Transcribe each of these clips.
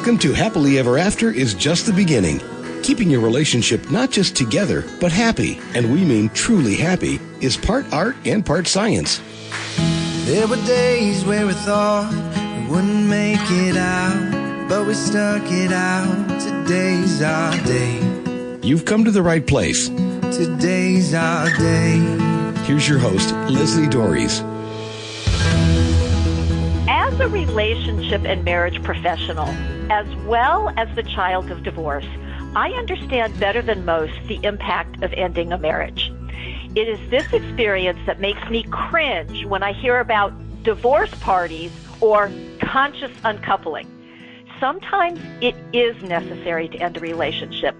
Welcome to Happily Ever After is just the beginning. Keeping your relationship not just together, but happy, and we mean truly happy, is part art and part science. There were days where we thought we wouldn't make it out, but we stuck it out. Today's our day. You've come to the right place. Today's our day. Here's your host, Leslie Dories. As a relationship and marriage professional, as well as the child of divorce, I understand better than most the impact of ending a marriage. It is this experience that makes me cringe when I hear about divorce parties or conscious uncoupling. Sometimes it is necessary to end a relationship.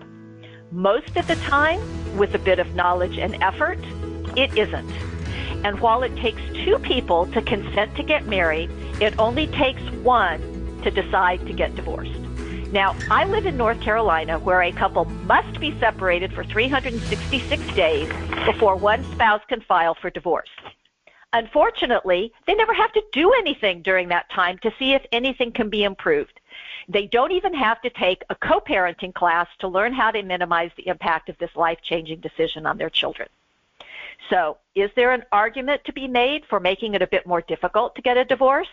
Most of the time, with a bit of knowledge and effort, it isn't. And while it takes two people to consent to get married, it only takes one to decide to get divorced. Now, I live in North Carolina, where a couple must be separated for 366 days before one spouse can file for divorce. Unfortunately, they never have to do anything during that time to see if anything can be improved. They don't even have to take a co-parenting class to learn how to minimize the impact of this life-changing decision on their children. So, is there an argument to be made for making it a bit more difficult to get a divorce?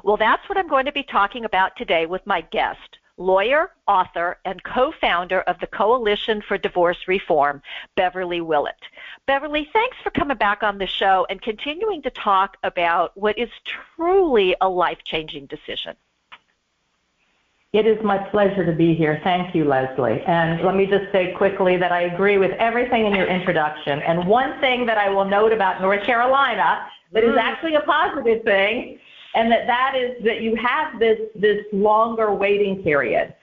Well, that's what I'm going to be talking about today with my guest, lawyer, author, and co-founder of the Coalition for Divorce Reform, Beverly Willett. Beverly, thanks for coming back on the show and continuing to talk about what is truly a life-changing decision. It is my pleasure to be here. Thank you, Leslie. And let me just say quickly that I agree with everything in your introduction. And one thing that I will note about North Carolina that is actually a positive thing, and that is that you have this longer waiting period.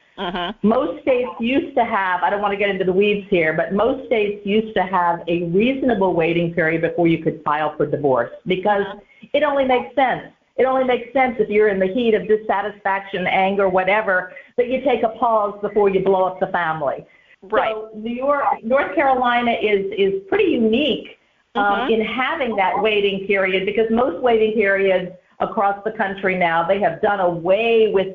Most states used to have, I don't want to get into the weeds here, but most states used to have a reasonable waiting period before you could file for divorce because it only makes sense. It only makes sense if you're in the heat of dissatisfaction, anger, whatever, that you take a pause before you blow up the family. Right. So North Carolina is pretty unique in having that waiting period because most waiting periods across the country now, they have done away with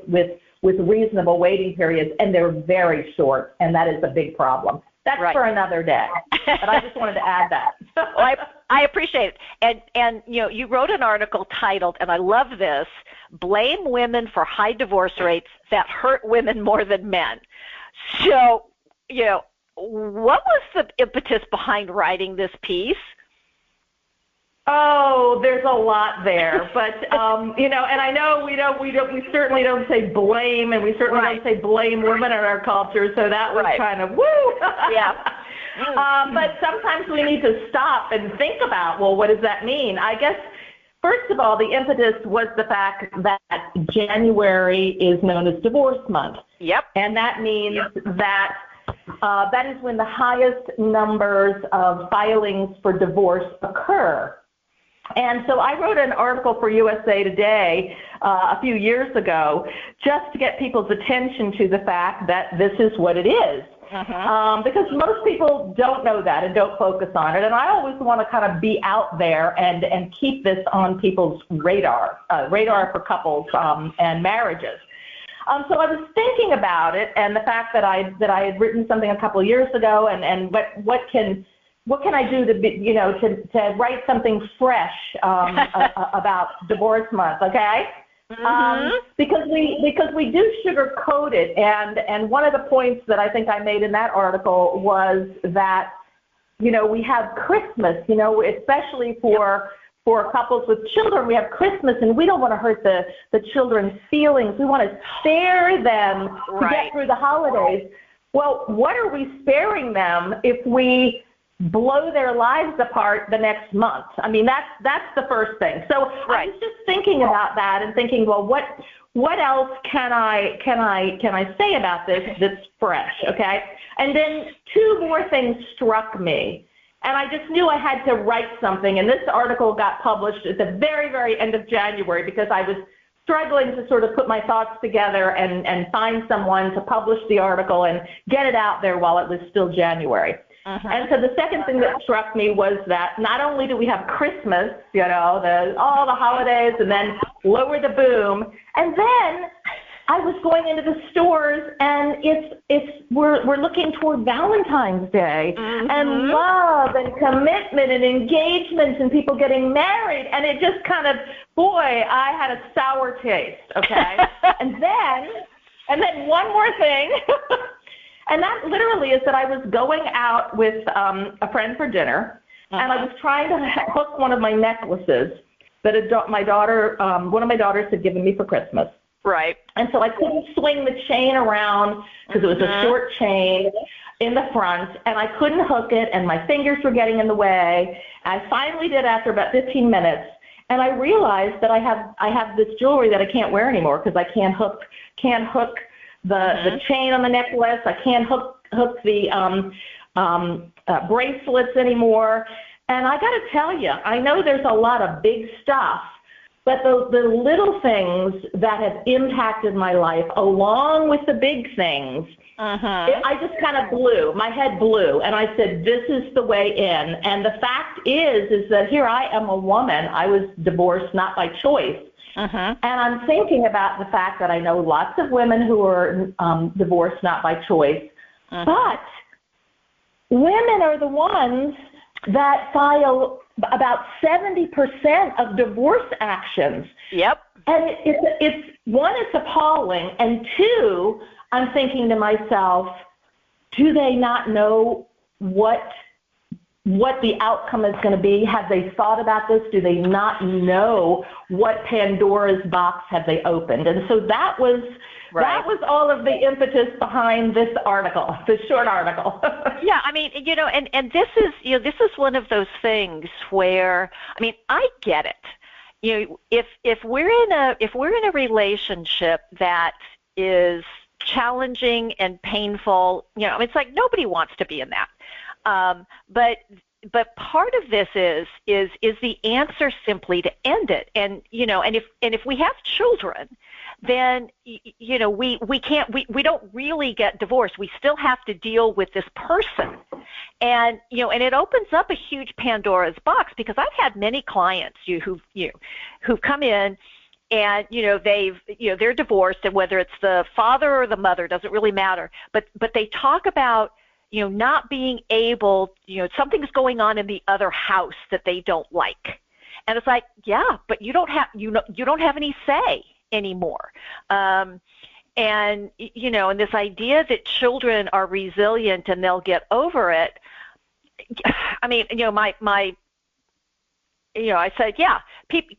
reasonable waiting periods, and they're very short, and that is a big problem. That's right. For another day, but I just wanted to add that. Well, I appreciate it. And you wrote an article titled, and I love this, Blame Women for High Divorce Rates That Hurt Women More Than Men. So, what was the impetus behind writing this piece? Oh, there's a lot there, but and I know we certainly don't say blame, and we certainly don't say blame women in our culture. So that was kind of woo. Yeah. But sometimes we need to stop and think about, well, what does that mean? I guess first of all, the impetus was the fact that January is known as Divorce Month. Yep. And that means that that is when the highest numbers of filings for divorce occur. And so I wrote an article for USA Today a few years ago just to get people's attention to the fact that this is what it is. Because most people don't know that and don't focus on it. And I always want to kind of be out there and keep this on people's radar for couples and marriages. So I was thinking about it and the fact that I had written something a couple of years ago and what can I do to write something fresh about Divorce Month? Okay, because we do sugarcoat it, and one of the points that I think I made in that article was that we have Christmas, especially for couples with children, we have Christmas, and we don't want to hurt the children's feelings. We want to spare them to get through the holidays. Well, what are we sparing them if we blow their lives apart the next month? I mean, that's the first thing. So I was just thinking about that and thinking, well, what else can I say about this that's fresh? Okay, and then two more things struck me, and I just knew I had to write something. And this article got published at the very, very end of January because I was struggling to sort of put my thoughts together and find someone to publish the article and get it out there while it was still January. And so the second thing that struck me was that not only do we have Christmas, all the holidays, and then lower the boom, and then I was going into the stores, and we're looking toward Valentine's Day and love and commitment and engagements and people getting married, and it just kind of, boy, I had a sour taste. Okay, and then one more thing, and that literally is that I was going out with a friend for dinner, and I was trying to hook one of my necklaces that my daughter, one of my daughters had given me for Christmas. Right. And so I couldn't swing the chain around because it was a short chain in the front, and I couldn't hook it, and my fingers were getting in the way. I finally did after about 15 minutes, and I realized that I have this jewelry that I can't wear anymore because I can't hook the chain on the necklace. I can't hook the bracelets anymore. And I got to tell you, I know there's a lot of big stuff, but the little things that have impacted my life, along with the big things, I just kind of blew. My head blew, and I said, this is the way in. And the fact is that here I am, a woman. I was divorced not by choice. And I'm thinking about the fact that I know lots of women who are divorced not by choice, but women are the ones that file about 70% of divorce actions. Yep. And it's one, it's appalling, and two, I'm thinking to myself, do they not know what the outcome is going to be? Have they thought about this? Do they not know what Pandora's box have they opened? And so that was all of the impetus behind this article, this short article. Yeah, I mean, and this is one of those things where, I mean, I get it. If we're in a relationship that is challenging and painful, it's like nobody wants to be in that. But part of this is the answer simply to end it. And if we have children, then we don't really get divorced. We still have to deal with this person. And and it opens up a huge Pandora's box, because I've had many clients who've come in, and they're divorced, and whether it's the father or the mother, doesn't really matter, but they talk about not being able, something's going on in the other house that they don't like. And it's like, yeah, but you don't have any say anymore. And this idea that children are resilient and they'll get over it. I mean, I said, yeah,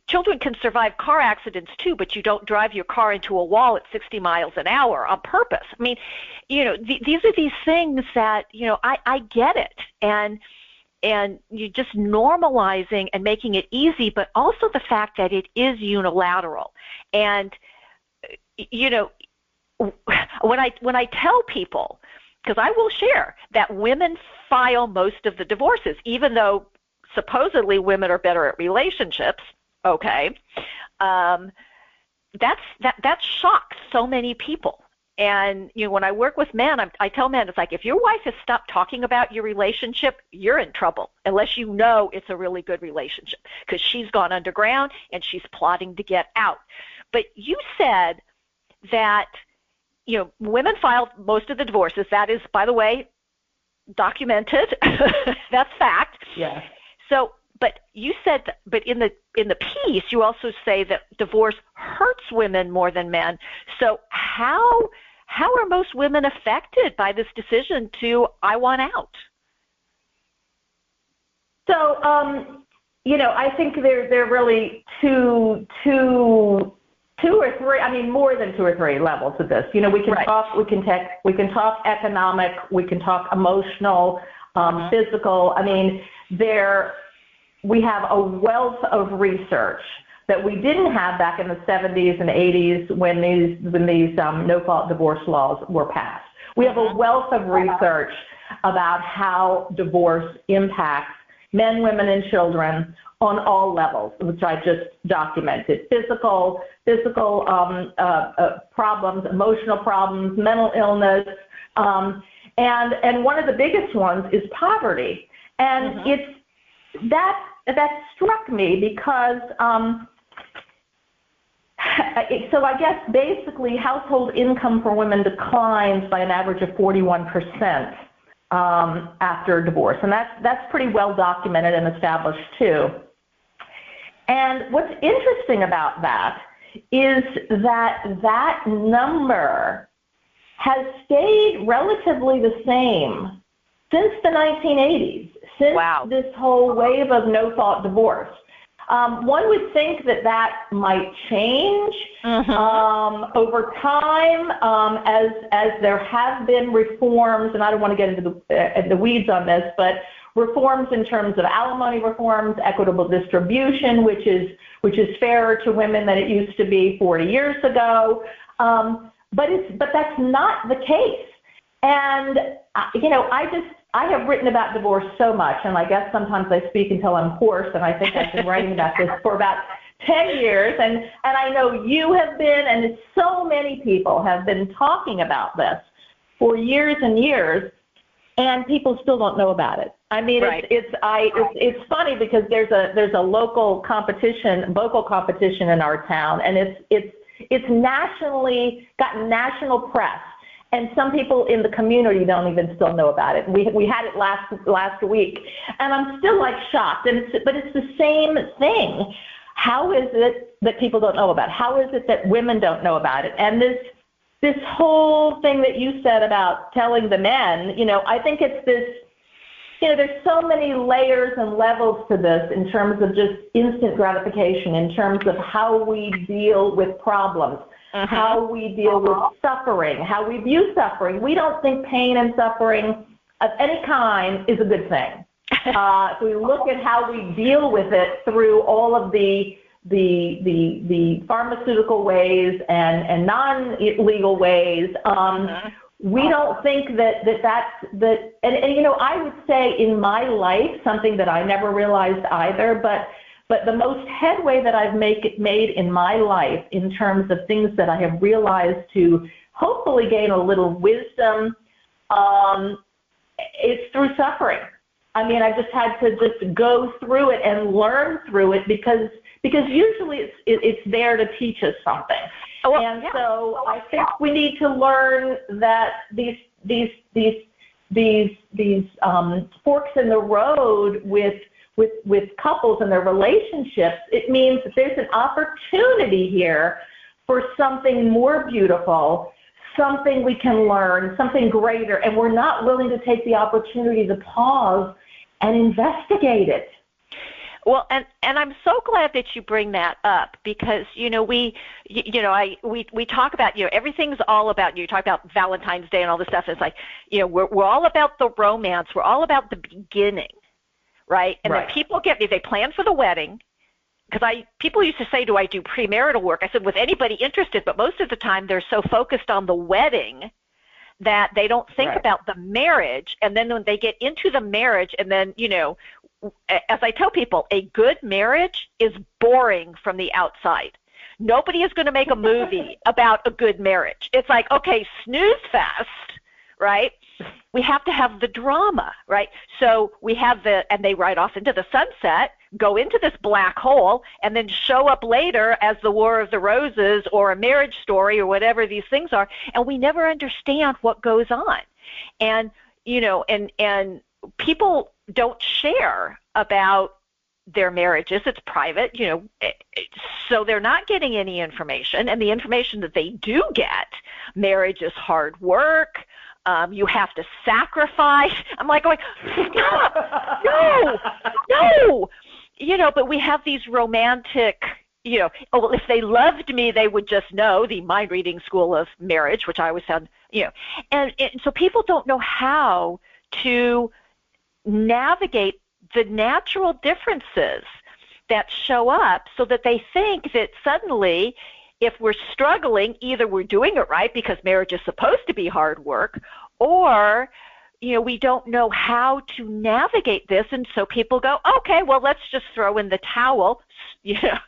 children can survive car accidents too, but you don't drive your car into a wall at 60 miles an hour on purpose. I mean, these are these things that, I get it. And you just normalizing and making it easy, but also the fact that it is unilateral. And, when I tell people, because I will share that women file most of the divorces, even though supposedly women are better at relationships, okay, that shocks so many people. And when I work with men, I tell men, it's like, if your wife has stopped talking about your relationship, you're in trouble, unless you know it's a really good relationship, because she's gone underground and she's plotting to get out. But you said that women filed most of the divorces. That is, by the way, documented. That's fact. Yes. So, but you said that, but in the piece, you also say that divorce hurts women more than men. So how are most women affected by this decision to, I want out? So, I think there are really two or three, I mean, more than two or three levels of this. We can talk, we can talk economic, we can talk emotional, physical. I mean, we have a wealth of research that we didn't have back in the 70s and 80s when these no-fault divorce laws were passed. We have a wealth of research about how divorce impacts men, women, and children on all levels, which I just documented: physical problems, emotional problems, mental illness, and one of the biggest ones is poverty. And it's that struck me because so I guess basically household income for women declines by an average of 41% after divorce, and that's pretty well documented and established too. And what's interesting about that is that number has stayed relatively the same since the 1980s, since this whole wave of no-fault divorce. One would think that might change over time as there have been reforms, and I don't want to get into the weeds on this, but reforms in terms of alimony reforms, equitable distribution, which is fairer to women than it used to be 40 years ago. But that's not the case. And I have written about divorce so much, and I guess sometimes I speak until I'm hoarse, and I think I've been writing about this for about 10 years, and I know you have been, and so many people have been talking about this for years and years, and people still don't know about it. I mean, it's funny because there's a vocal competition in our town, and it's nationally gotten national press, and some people in the community don't even still know about it. We had it last week, and I'm still like shocked. But it's the same thing. How is it that people don't know about it? How is it that women don't know about it? And this whole thing that you said about telling the men, I think it's this. There's so many layers and levels to this in terms of just instant gratification, in terms of how we deal with problems, how we deal with suffering, how we view suffering. We don't think pain and suffering of any kind is a good thing. If we look at how we deal with it through all of the pharmaceutical ways and non-legal ways, we don't think that I would say in my life, something that I never realized either, but the most headway that I've made in my life in terms of things that I have realized to hopefully gain a little wisdom, is through suffering. I mean, I just had to just go through it and learn through it because usually it's there to teach us something. So I think we need to learn that these forks in the road with couples and their relationships, it means that there's an opportunity here for something more beautiful, something we can learn, something greater, and we're not willing to take the opportunity to pause and investigate it. Well, and I'm so glad that you bring that up because, we talk about, everything's all about, you talk about Valentine's Day and all this stuff. It's like, we're all about the romance. We're all about the beginning, right? And then people they plan for the wedding, because people used to say, do I do premarital work? I said, with anybody interested, but most of the time they're so focused on the wedding that they don't think about the marriage. And then when they get into the marriage and then, as I tell people, a good marriage is boring from the outside. Nobody is going to make a movie about a good marriage. It's like, okay, snooze fest, right? We have to have the drama, right? So we have and they ride off into the sunset, go into this black hole, and then show up later as the War of the Roses or a Marriage Story or whatever these things are, and we never understand what goes on. And, and people don't share about their marriages. It's private, so they're not getting any information. And the information that they do get, marriage is hard work. You have to sacrifice. I'm like going, stop, no. But we have these romantic, well, if they loved me, they would just know, the mind reading school of marriage, which I always found, and so people don't know how to navigate the natural differences that show up, so that they think that suddenly if we're struggling, either we're doing it right because marriage is supposed to be hard work, or we don't know how to navigate this, and so people go, okay, well, let's just throw in the towel. I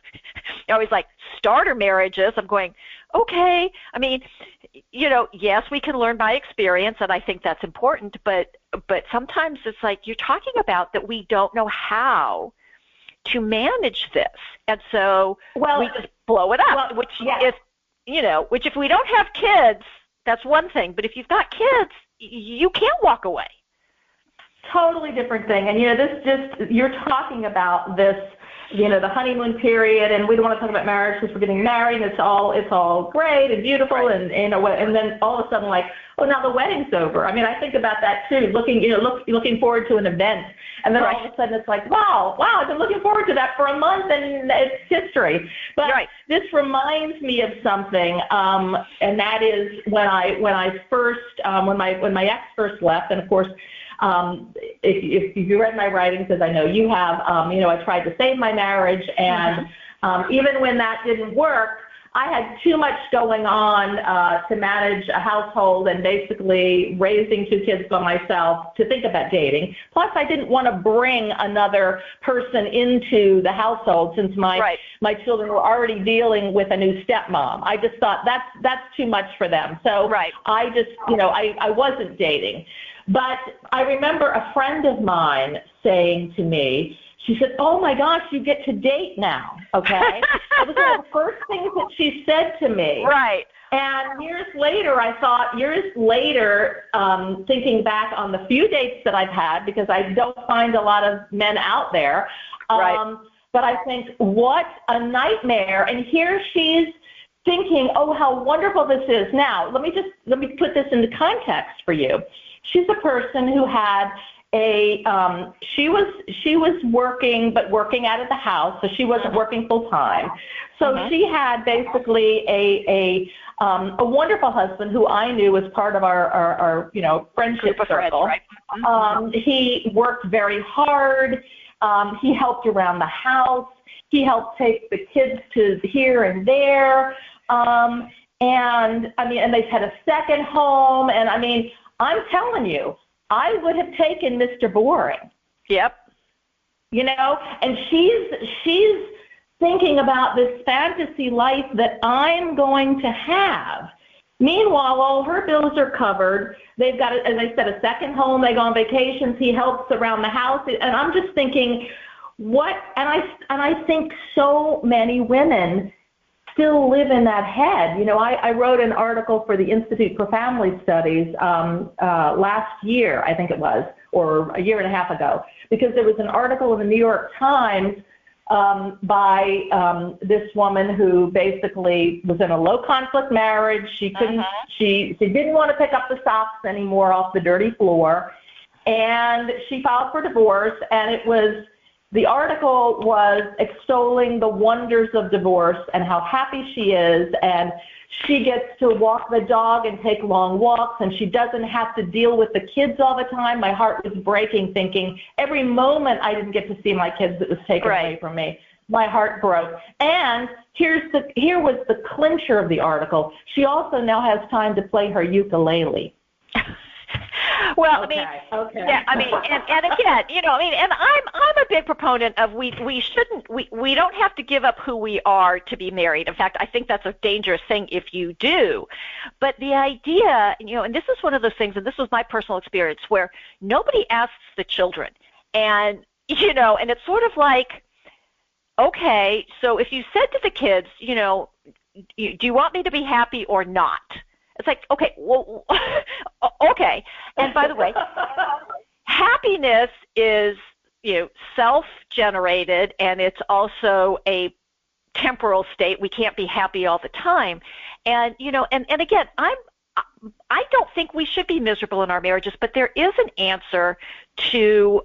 always like starter marriages. I'm going, okay. I mean, yes, we can learn by experience, and I think that's important, but sometimes it's like you're talking about that we don't know how to manage this. And so we just blow it up, which if we don't have kids, that's one thing. But if you've got kids, you can't walk away. Totally different thing. And, you're talking about this, the honeymoon period, and we don't want to talk about marriage because we're getting married, and it's all great and beautiful, right. and then all of a sudden, like, oh, now the wedding's over. I mean, I think about that too, looking forward to an event, and then all of a sudden it's like, wow, I've been looking forward to that for a month, and it's history. But this reminds me of something, and that is when my ex first left, and of course, if you read my writings, as I know you have, I tried to save my marriage, and even when that didn't work, I had too much going on to manage a household and basically raising 2 kids by myself to think about dating. Plus, I didn't want to bring another person into the household since my children were already dealing with a new stepmom. I just thought that's too much for them. So I just, I wasn't dating. But I remember a friend of mine saying to me, she said, oh, my gosh, you get to date now, okay? That was one of the first things that she said to me. Right. And years later, thinking back on the few dates that I've had, because I don't find a lot of men out there, but I think, what a nightmare. And here she's thinking, oh, how wonderful this is. Now, let me put this into context for you. She's a person who had she was working, but working out of the house, so she wasn't working full time. So she had basically a wonderful husband who I knew was part of our friendship circle. He worked very hard. He helped around the house. He helped take the kids to here and there. And they've had a second home. And I'm telling you, I would have taken Mr. Boring. Yep. And she's thinking about this fantasy life that I'm going to have. Meanwhile, all her bills are covered. They've got, as I said, a second home. They go on vacations. He helps around the house. And I'm just thinking, what? And I think so many women still live in that head. I wrote an article for the Institute for Family Studies last year, I think it was, or a year and a half ago, because there was an article in the New York Times by this woman who basically was in a low-conflict marriage. She couldn't, she didn't want to pick up the socks anymore off the dirty floor, and she filed for divorce, and the article was extolling the wonders of divorce and how happy she is, and she gets to walk the dog and take long walks, and she doesn't have to deal with the kids all the time. My heart was breaking, thinking every moment I didn't get to see my kids, it was taken away from me. My heart broke. And here was the clincher of the article. She also now has time to play her ukulele. Well, yeah, and again, and I'm a big proponent of we don't have to give up who we are to be married. In fact, I think that's a dangerous thing if you do. But the idea, and this is one of those things, and this was my personal experience, where nobody asks the children, and and it's sort of like, okay, so if you said to the kids, do you want me to be happy or not? It's like, okay, well, okay. And by the way, happiness is, self-generated, and it's also a temporal state. We can't be happy all the time. And, and again, I don't think we should be miserable in our marriages, but there is an answer to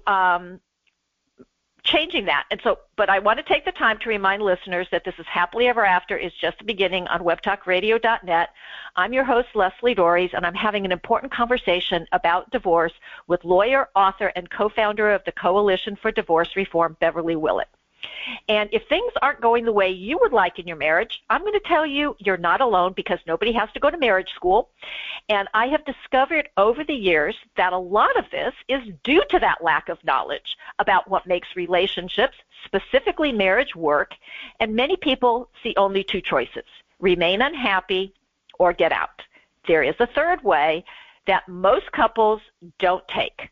changing that. And so, but I want to take the time to remind listeners that this is Happily Ever After is just the beginning on webtalkradio.net. I'm your host, Leslie Dories, and I'm having an important conversation about divorce with lawyer, author, and co-founder of the Coalition for Divorce Reform, Beverly Willett. And if things aren't going the way you would like in your marriage, I'm going to tell you you're not alone, because nobody has to go to marriage school. And I have discovered over the years that a lot of this is due to that lack of knowledge about what makes relationships, specifically marriage, work. And many people see only 2 choices: remain unhappy or get out. There is a third way that most couples don't take.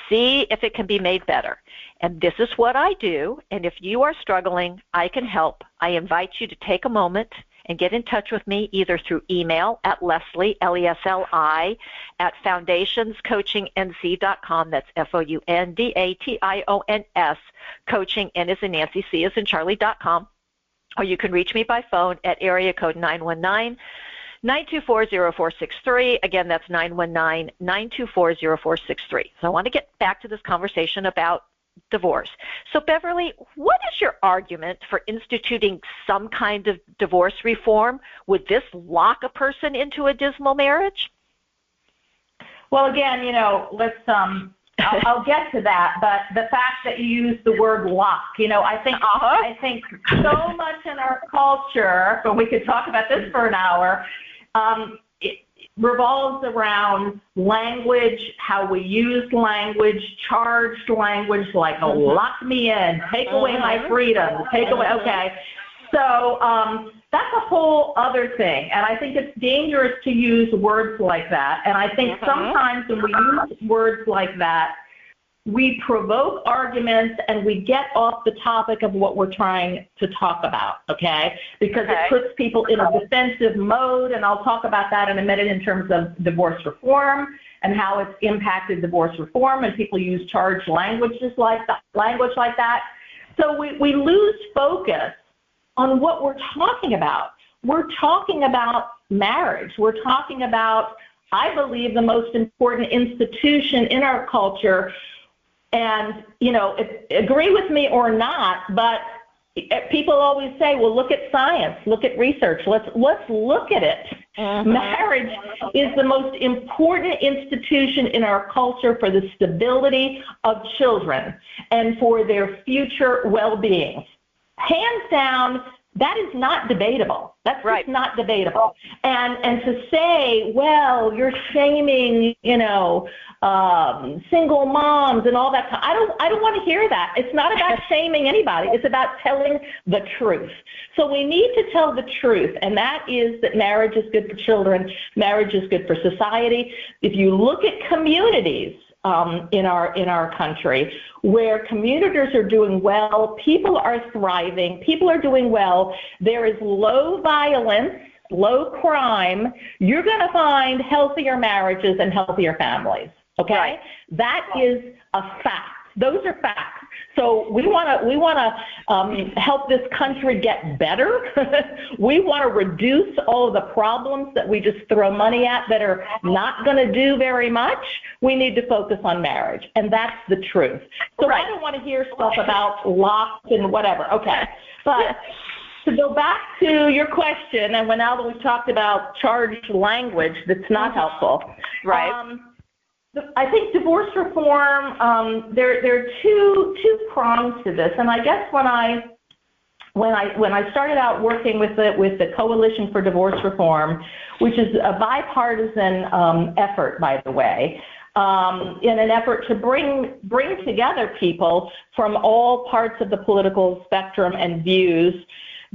See if it can be made better. And this is what I do. And if you are struggling, I can help. I invite you to take a moment and get in touch with me either through email at Leslie, Lesli, at foundationscoachingnc.com. That's FOUNDATIONS, coaching, N as in Nancy, C as in Charlie.com. Or you can reach me by phone at area code 919-924-0463. Again, that's 919-924-0463. So I want to get back to this conversation about divorce. So Beverly, what is your argument for instituting some kind of divorce reform? Would this lock a person into a dismal marriage? Well, again, let's I'll get to that, but the fact that you use the word lock, I think so much in our culture, but we could talk about this for an hour, it revolves around language, how we use language, charged language, like lock me in, take away my freedom, take away, okay. So that's a whole other thing, and I think it's dangerous to use words like that, and I think sometimes when we use words like that, we provoke arguments and we get off the topic of what we're trying to talk about, okay? Because it puts people in a defensive mode, and I'll talk about that in a minute in terms of divorce reform and how it's impacted divorce reform, and people use charged language like that. So we lose focus on what we're talking about. We're talking about marriage. We're talking about, I believe, the most important institution in our culture. And, agree with me or not, but people always say, well, look at science, look at research, let's look at it. Marriage is the most important institution in our culture for the stability of children and for their future well-being. Hands down, that is not debatable. That's just not debatable. And to say, well, you're shaming, single moms and all that. I don't want to hear that. It's not about shaming anybody. It's about telling the truth. So we need to tell the truth, and that is that marriage is good for children. Marriage is good for society. If you look at communities in our country where communities are doing well, people are thriving, people are doing well, there is low violence, low crime, you're going to find healthier marriages and healthier families. Okay? That is a fact. Those are facts. So we want to help this country get better. We want to reduce all of the problems that we just throw money at that are not going to do very much. We need to focus on marriage, and that's the truth. So I don't want to hear stuff about locks and whatever. Okay, but to go back to your question, and now that we've talked about charged language, that's not helpful. I think divorce reform, there are two prongs to this, and I guess when I started out working with the Coalition for Divorce Reform, which is a bipartisan effort, by the way, in an effort to bring together people from all parts of the political spectrum and views,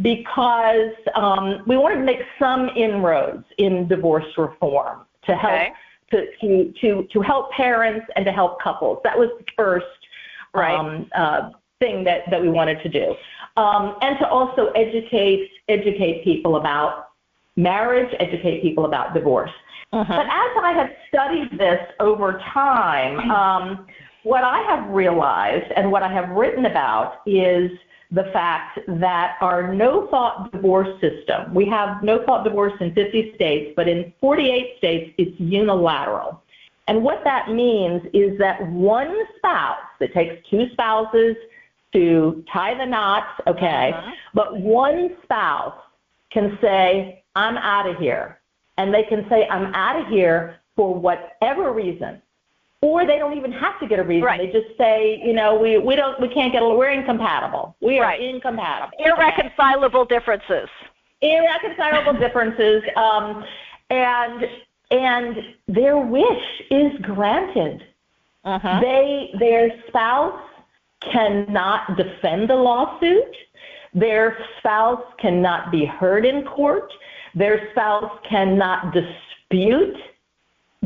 because we wanted to make some inroads in divorce reform to help. To help parents and to help couples. That was the first thing that we wanted to do. And to also educate people about marriage, educate people about divorce. But as I have studied this over time, what I have realized and what I have written about is the fact that our no-fault divorce system, we have no-fault divorce in 50 states, but in 48 states, it's unilateral. And what that means is that one spouse, it takes two spouses to tie the knots, but one spouse can say, I'm out of here. And they can say, I'm out of here for whatever reason. Or they don't even have to get a reason. They just say, we're incompatible. We are incompatible. Irreconcilable differences. Irreconcilable differences. And their wish is granted. Their spouse cannot defend the lawsuit. Their spouse cannot be heard in court. Their spouse cannot dispute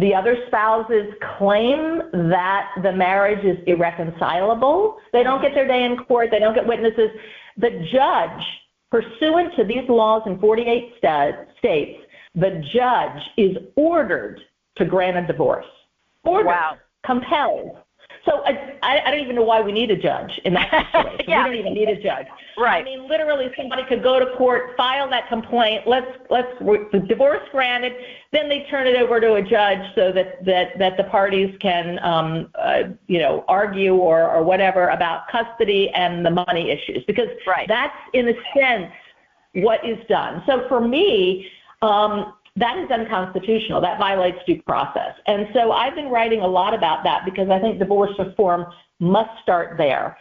The other spouses claim that the marriage is irreconcilable. They don't get their day in court. They don't get witnesses. The judge, pursuant to these laws in 48 states, the judge is ordered to grant a divorce. Ordered. Wow. Compelled. So I don't even know why we need a judge in that situation. Yeah. We don't even need a judge. Right. I mean, literally, somebody could go to court, file that complaint, let's divorce granted, then they turn it over to a judge so that the parties can, argue or whatever about custody and the money issues, because that's, in a sense, what is done. So for me, that is unconstitutional. That violates due process. And so I've been writing a lot about that because I think divorce reform must start there.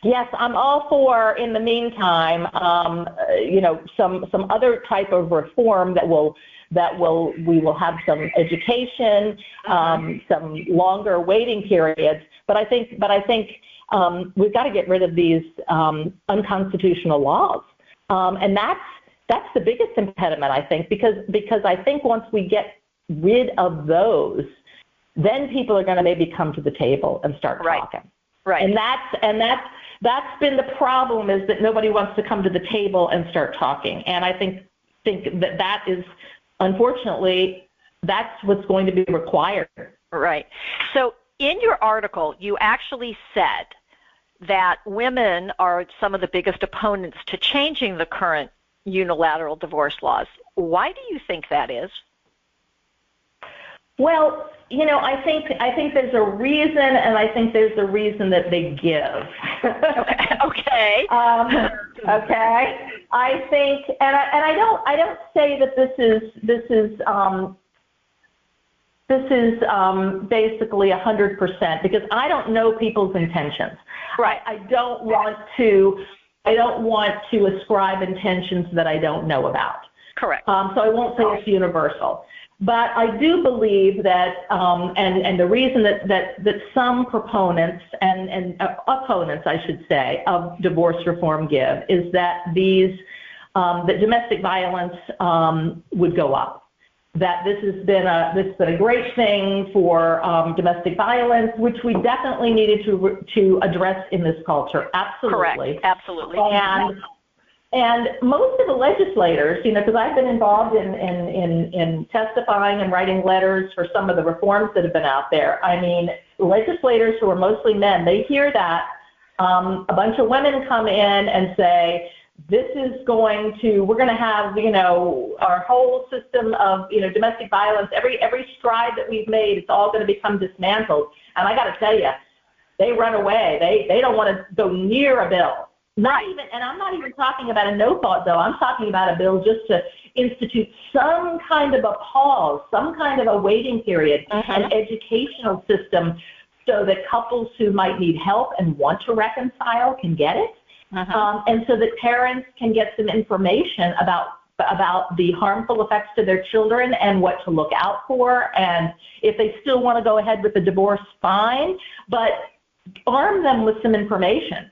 Yes, I'm all for, in the meantime, some other type of reform we will have some education, some longer waiting periods. But I think we've got to get rid of these unconstitutional laws, and that's the biggest impediment, I think, because I think once we get rid of those, then people are going to maybe come to the table and start talking. Right. And that's been the problem, is that nobody wants to come to the table and start talking. And I think that is, unfortunately, that's what's going to be required. Right. So in your article, you actually said that women are some of the biggest opponents to changing the current unilateral divorce laws. Why do you think that is? Well, I think there's a reason, and I think there's a reason that they give. Okay. Okay. I think, and I don't say that this is basically 100%, because I don't know people's intentions. Right. I don't want to ascribe intentions that I don't know about. Correct. So I won't say it's universal. But I do believe that, and the reason that some proponents and opponents, I should say, of divorce reform give is that that domestic violence would go up. That this has been a great thing for domestic violence, which we definitely needed to address in this culture. Absolutely. Correct. Absolutely. And most of the legislators, because I've been involved in testifying and writing letters for some of the reforms that have been out there. I mean, legislators who are mostly men, they hear that. A bunch of women come in and say, we're going to have, our whole system of, domestic violence, every stride that we've made, it's all going to become dismantled. And I got to tell you, they run away. They don't want to go near a bill. And I'm not even talking about a no-fault bill. I'm talking about a bill just to institute some kind of a pause, some kind of a waiting period, an educational system, so that couples who might need help and want to reconcile can get it, and so that parents can get some information about the harmful effects to their children and what to look out for. And if they still want to go ahead with the divorce, fine, but arm them with some information.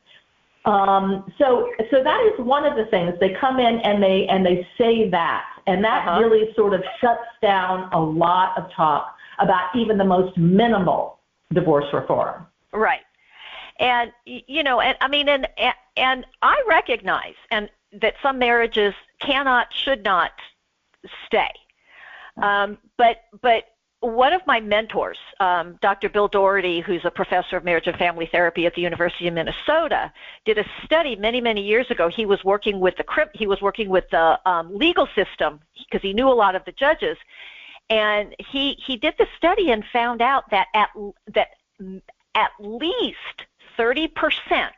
So that is one of the things. They come in and they say that, and that really sort of shuts down a lot of talk about even the most minimal divorce reform. Right. And and I recognize that some marriages should not stay. But one of my mentors, Dr. Bill Doherty, who's a professor of marriage and family therapy at the University of Minnesota, did a study many years ago. He was working with the legal system because he knew a lot of the judges, and he did the study and found out that at least 30%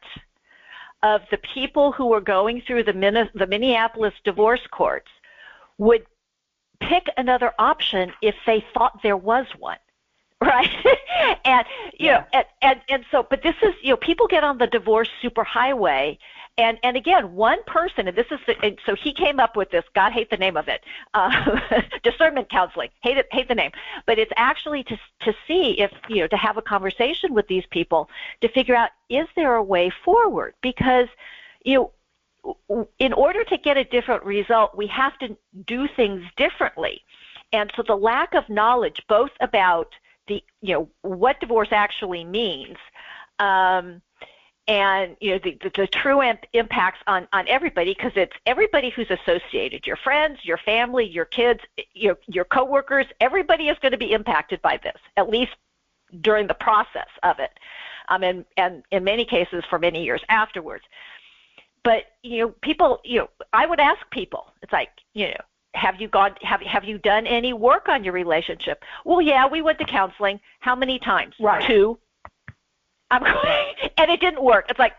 of the people who were going through the Minneapolis divorce courts would pick another option if they thought there was one, right? And so, but this is, people get on the divorce superhighway, and again, one person, and so he came up with this. God hate the name of it, discernment counseling. Hate the name, but it's actually to see if to have a conversation with these people to figure out, is there a way forward? Because in order to get a different result, we have to do things differently. And so the lack of knowledge, both about what divorce actually means, and the true impacts on everybody, because it's everybody who's associated, your friends, your family, your kids, your coworkers, everybody is going to be impacted by this, at least during the process of it, and in many cases for many years afterwards. But people, I would ask people, it's like, have you done any work on your relationship? Well, yeah, we went to counseling. How many times? Right. 2. I'm going, and it didn't work. It's like,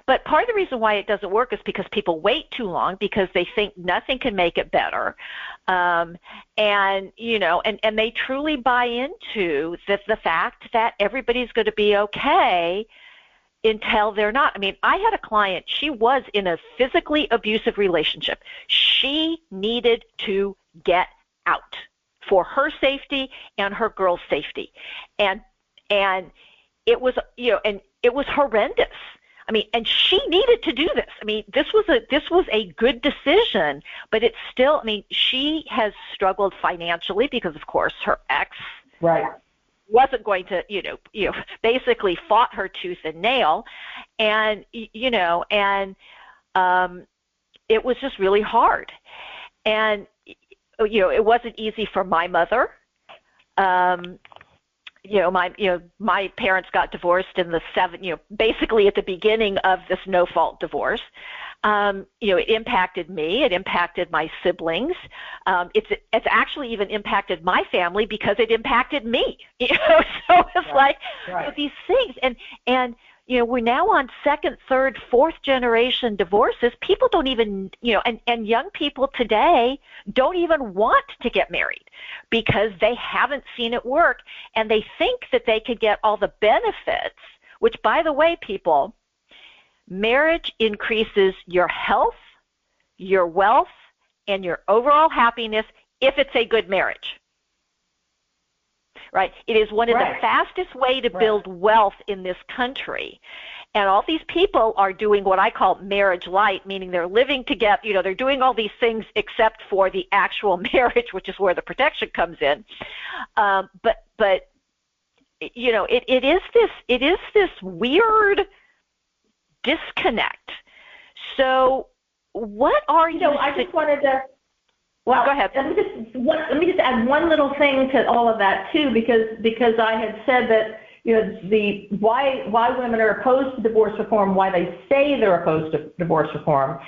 but part of the reason why it doesn't work is because people wait too long because they think nothing can make it better, and they truly buy into the fact that everybody's going to be okay until they're not. I mean, I had a client, she was in a physically abusive relationship. She needed to get out for her safety and her girl's safety. And it was, and it was horrendous. I mean, and she needed to do this. I mean, this was a good decision, but it's still, I mean, she has struggled financially because, of course, her ex wasn't going to, basically fought her tooth and nail, and it was just really hard, and it wasn't easy for my mother. My parents got divorced in the basically at the beginning of this no-fault divorce. It impacted me. It impacted my siblings. It's actually even impacted my family because it impacted me. So it's like these things, and we're now on second, third, fourth generation divorces. People don't even, and young people today don't even want to get married because they haven't seen it work, and they think that they could get all the benefits, which, by the way, people, marriage increases your health, your wealth, and your overall happiness if it's a good marriage. Right? It is one of the fastest way to build wealth in this country. And all these people are doing what I call marriage light, meaning they're living together, they're doing all these things except for the actual marriage, which is where the protection comes in. But it is this weird disconnect. So what are you? I just wanted to. Well, go ahead. Let me just add one little thing to all of that too, because I had said that the why women are opposed to divorce reform, why they say they're opposed to divorce reform.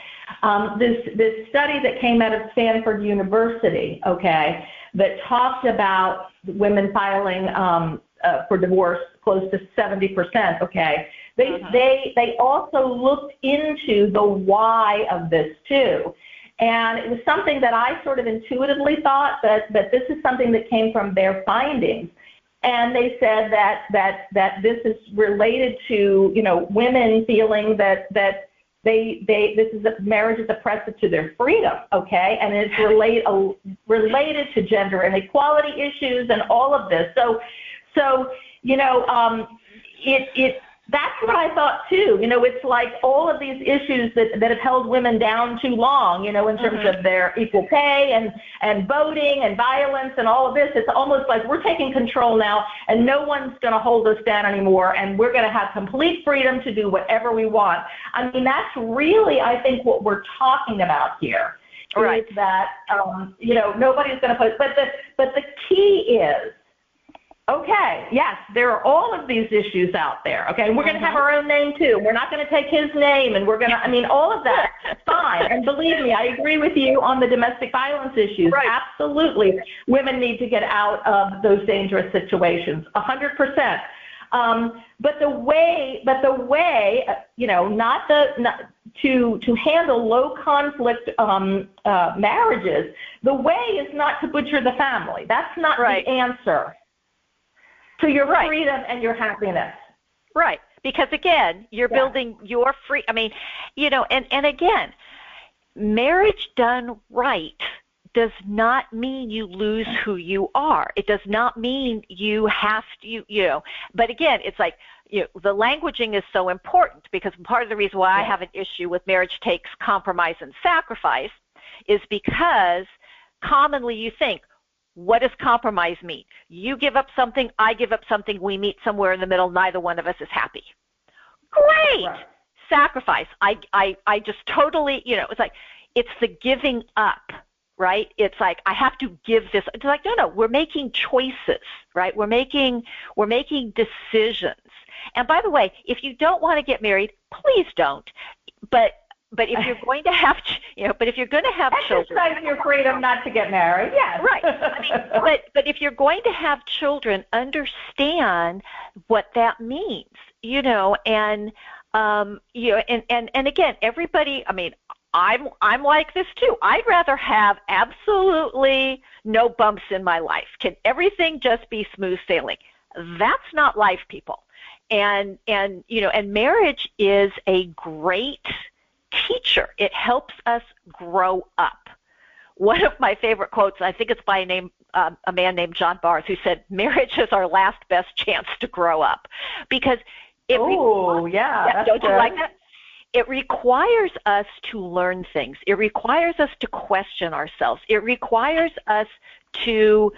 This study that came out of Stanford University, that talked about women filing for divorce close to 70%. They also looked into the why of this too. And it was something that I sort of intuitively thought that this is something that came from their findings. And they said that this is related to, women feeling that marriage is oppressive to their freedom, and it's related to gender inequality issues and all of this. So that's what I thought too. It's like all of these issues that have held women down too long, in terms of their equal pay and voting and violence and all of this. It's almost like we're taking control now and no one's going to hold us down anymore, and we're going to have complete freedom to do whatever we want. I mean, that's really, I think, what we're talking about here. Right. Is that, nobody's going to put, but the key is, yes, there are all of these issues out there, and we're going to have our own name too. We're not going to take his name, and we're going to, all of that, fine. And believe me, I agree with you on the domestic violence issues. Right. Absolutely. Women need to get out of those dangerous situations, 100%. But the way, to handle low conflict marriages, the way is not to butcher the family. That's not the answer to your freedom and your happiness. Right. Because, again, you're building your free, and again, marriage done right does not mean you lose who you are. It does not mean you have to, but again, it's like, the languaging is so important, because part of the reason why I have an issue with marriage takes compromise and sacrifice is because commonly you think, what does compromise mean? You give up something, I give up something, we meet somewhere in the middle, neither one of us is happy. Great. Right. Sacrifice. I just totally, it's like, it's the giving up, right? It's like, I have to give this. It's like, no, we're making choices, right? We're making decisions. And by the way, if you don't want to get married, please don't. But if you're going to have, children, exercise your freedom not to get married. Yes. Right. I mean, but if you're going to have children, understand what that means, and and again, everybody. I mean, I'm like this too. I'd rather have absolutely no bumps in my life. Can everything just be smooth sailing? That's not life, people. And marriage is a great teacher. It helps us grow up. One of my favorite quotes, I think it's by a man named John Barth, who said, "Marriage is our last best chance to grow up," because don't you like that? It requires us to learn things. It requires us to question ourselves. It requires us to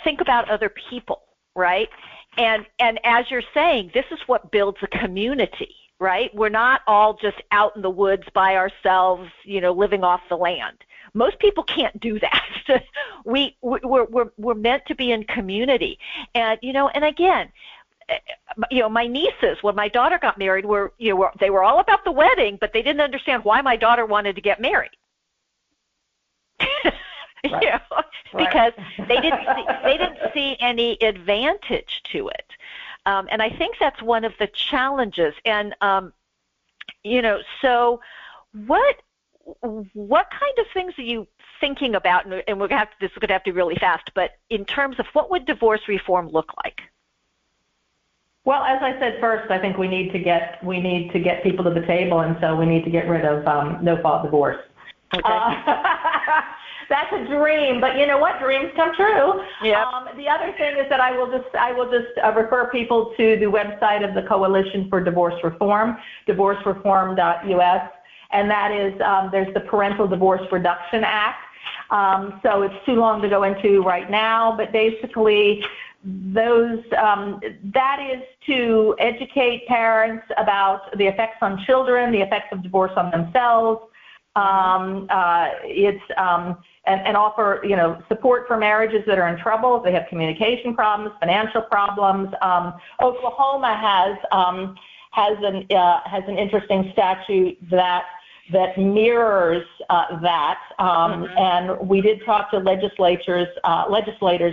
think about other people, right? And as you're saying, this is what builds a community, right? We're not all just out in the woods by ourselves, living off the land. Most people can't do that. We're meant to be in community, and and again, my nieces, when my daughter got married, they were all about the wedding, but they didn't understand why my daughter wanted to get married. Right. Because they didn't see any advantage to it, and I think that's one of the challenges. And so what kind of things are you thinking about? And this is going to have to be really fast, but in terms of what would divorce reform look like? Well, as I said first, I think we need to get people to the table, and so we need to get rid of no-fault divorce. Okay. That's a dream, but you know what? Dreams come true. Yep. The other thing is that I will just refer people to the website of the Coalition for Divorce Reform, divorcereform.us, and that is there's the Parental Divorce Reduction Act. So it's too long to go into right now, but basically that is to educate parents about the effects on children, the effects of divorce on themselves. And offer support for marriages that are in trouble. If they have communication problems, financial problems. Oklahoma has an interesting statute that mirrors that. And we did talk to legislators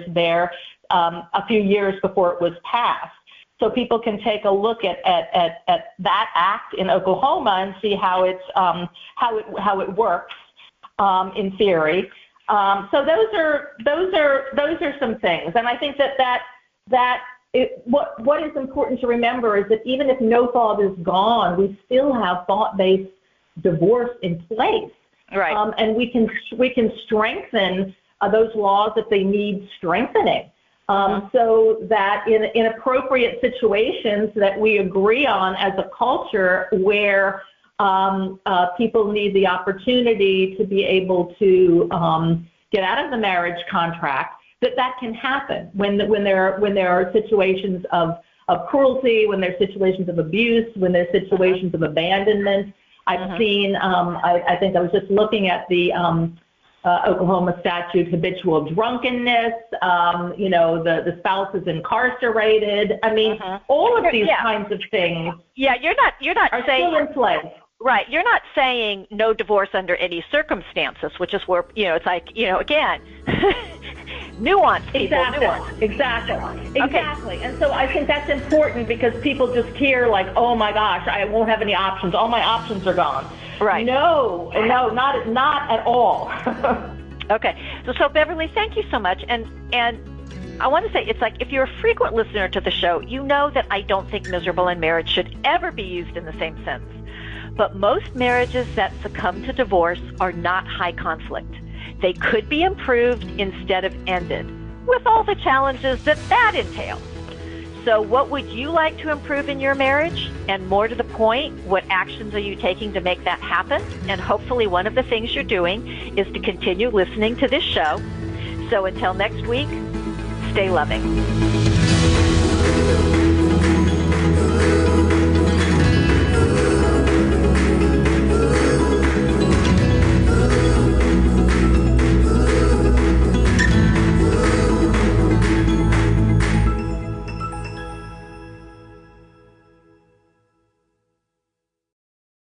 there a few years before it was passed. So people can take a look at that act in Oklahoma and see how it works in theory. So those are some things, and I think what is important to remember is that even if no fault is gone, we still have fault-based divorce in place, right? And we can strengthen those laws if they need strengthening. So that in appropriate situations that we agree on as a culture where people need the opportunity to be able to get out of the marriage contract, that can happen when there are situations of cruelty, when there are situations of abuse, when there are situations of abandonment. I've seen, I think I was just looking at the Oklahoma statute, habitual drunkenness, the spouse is incarcerated. I mean, all of these kinds of things you're not are saying, still in place. Right. You're not saying no divorce under any circumstances, which is where, it's like, again, nuance, people, nuance. Exactly. And so I think that's important because people just hear like, oh my gosh, I won't have any options. All my options are gone. Right. No, not at all. Okay. So Beverly, thank you so much. And I want to say, it's like, if you're a frequent listener to the show, you know that I don't think miserable in marriage should ever be used in the same sense. But most marriages that succumb to divorce are not high conflict. They could be improved instead of ended, with all the challenges that entails. So what would you like to improve in your marriage? And more to the point, what actions are you taking to make that happen? And hopefully one of the things you're doing is to continue listening to this show, So until next week, stay loving.